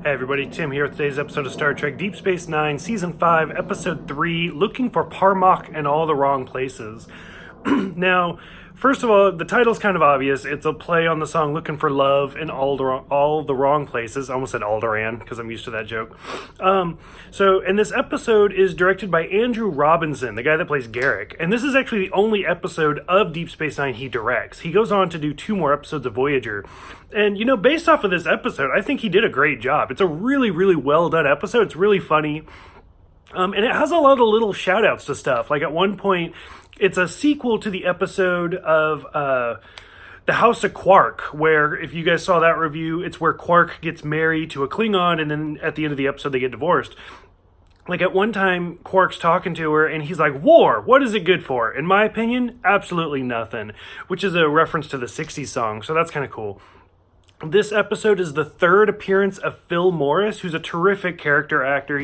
Hey everybody, Tim here with today's episode of Star Trek Deep Space Nine, Season 5, Episode 3, Looking for Parmok in All the Wrong Places. Now, first of all, the title's kind of obvious. It's a play on the song Looking for Love in All the Wrong Places. I almost said Alderaan, because I'm used to that joke. And this episode is directed by Andrew Robinson, the guy that plays Garek. And this is actually the only episode of Deep Space Nine he directs. He goes on to do 2 more episodes of Voyager. And, you know, based off of this episode, I think he did a great job. It's a really, really well done episode. It's really funny. And it has a lot of little shout outs to stuff. Like at one point, it's a sequel to the episode of the House of Quark, where, if you guys saw that review, it's where Quark gets married to a Klingon, and then at the end of the episode, they get divorced. Like, at one time, Quark's talking to her, and he's like, war, what is it good for? In my opinion, absolutely nothing, which is a reference to the 60s song, so that's kind of cool. This episode is the 3rd appearance of Phil Morris, who's a terrific character actor.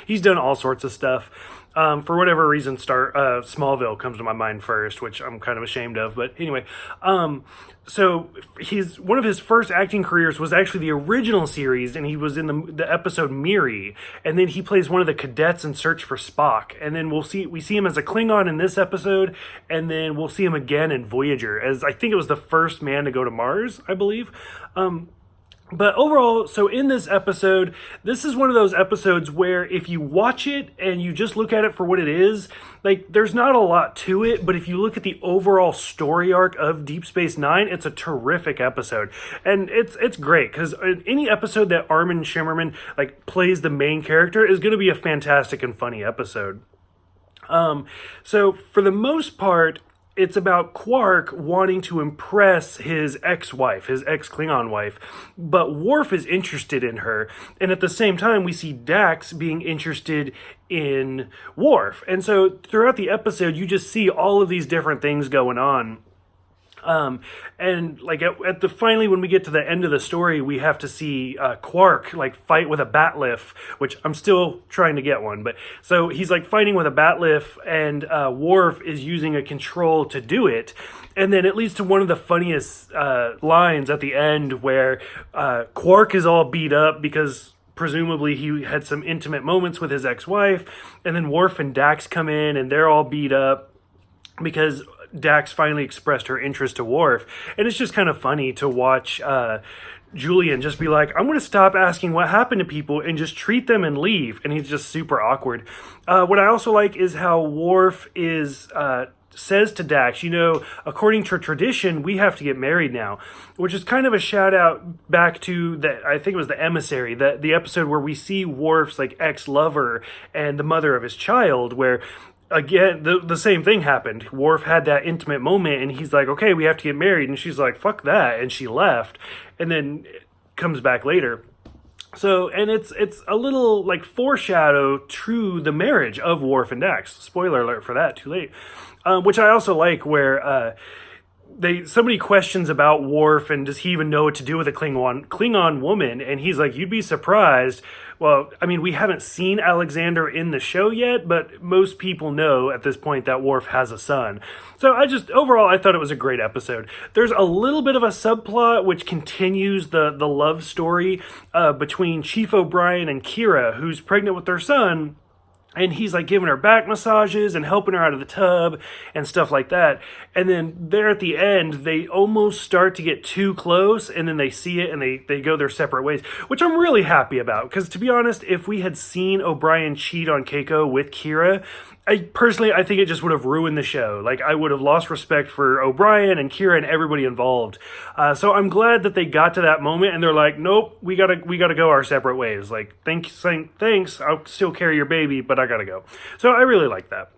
He's done all sorts of stuff. For whatever reason, Smallville comes to my mind first, which I'm kind of ashamed of. But anyway, so one of his first acting careers was actually the original series, and he was in the episode Miri, and then he plays one of the cadets in Search for Spock. And then we see him as a Klingon in this episode, and then we'll see him again in Voyager, as I think it was the first man to go to Mars, I believe. But overall, so in this episode, this is one of those episodes where if you watch it and you just look at it for what it is, like, there's not a lot to it, but if you look at the overall story arc of Deep Space Nine, it's a terrific episode. And it's great, because any episode that Armin Shimmerman, like, plays the main character is going to be a fantastic and funny episode. So for the most part, it's about Quark wanting to impress his ex-wife, his ex-Klingon wife, but Worf is interested in her, and at the same time we see Dax being interested in Worf. And so throughout the episode you just see all of these different things going on. And like finally when we get to the end of the story, we have to see Quark like fight with a bat'leth, which I'm still trying to get one. But so he's like fighting with a bat'leth, and Worf is using a control to do it. And then it leads to one of the funniest lines at the end where Quark is all beat up because presumably he had some intimate moments with his ex-wife, and then Worf and Dax come in and they're all beat up because Dax finally expressed her interest to Worf. And it's just kind of funny to watch Julian just be like, I'm going to stop asking what happened to people and just treat them and leave. And he's just super awkward. What I also like is how Worf says to Dax, you know, according to tradition, we have to get married now, which is kind of a shout out back to I think it was the Emissary, the episode where we see Worf's like ex-lover and the mother of his child, where again, the same thing happened. Worf had that intimate moment, and he's like, okay, we have to get married. And she's like, fuck that. And she left, and then comes back later. So, and it's a little like foreshadow to the marriage of Worf and Dax. Spoiler alert for that, too late. Which I also like, where somebody questions about Worf and does he even know what to do with a Klingon woman, and he's like, you'd be surprised. Well, I mean, we haven't seen Alexander in the show yet, but most people know at this point that Worf has a son. So overall, I thought it was a great episode. There's a little bit of a subplot which continues the love story between Chief O'Brien and Kira, who's pregnant with their son. And he's like giving her back massages and helping her out of the tub and stuff like that. And then there at the end, they almost start to get too close, and then they see it and they go their separate ways, which I'm really happy about. Because to be honest, if we had seen O'Brien cheat on Keiko with Kira, I think it just would have ruined the show. Like, I would have lost respect for O'Brien and Kira and everybody involved. So I'm glad that they got to that moment and they're like, nope, we gotta go our separate ways. Like, thanks, I'll still carry your baby, but I gotta go. So I really like that.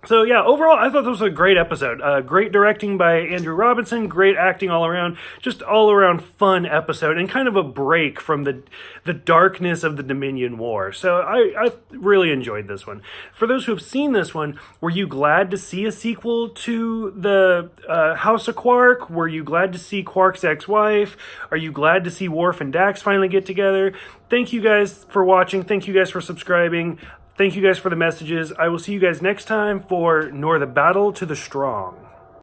So yeah, overall, I thought this was a great episode. Great directing by Andrew Robinson, great acting all around, just all around fun episode, and kind of a break from the darkness of the Dominion War. So I really enjoyed this one. For those who have seen this one, were you glad to see a sequel to the House of Quark? Were you glad to see Quark's ex-wife? Are you glad to see Worf and Dax finally get together? Thank you guys for watching. Thank you guys for subscribing. Thank you guys for the messages. I will see you guys next time for Nor the Battle to the Strong.